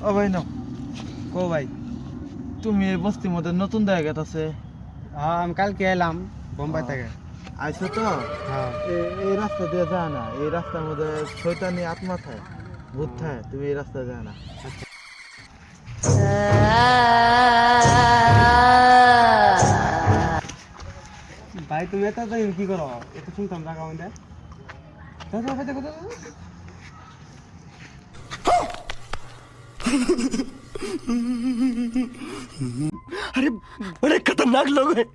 ও ভাই নাও কো ভাই তুমি এই বস্তির মধ্যে নতুন জায়গা আছে? হ্যাঁ আমি কালকে এলাম বোম্বাই থেকে। আইসো তো? হ্যাঁ এই রাস্তা দিয়ে যা না, এই রাস্তার মধ্যে শয়তানি আত্মা থাকে, ভূত থাকে, তুমি এই রাস্তা যা না। ভাই তুমি এত কি করো? এত শুনতাম জায়গা মধ্যে अरे बड़े खतरनाक लोग हैं।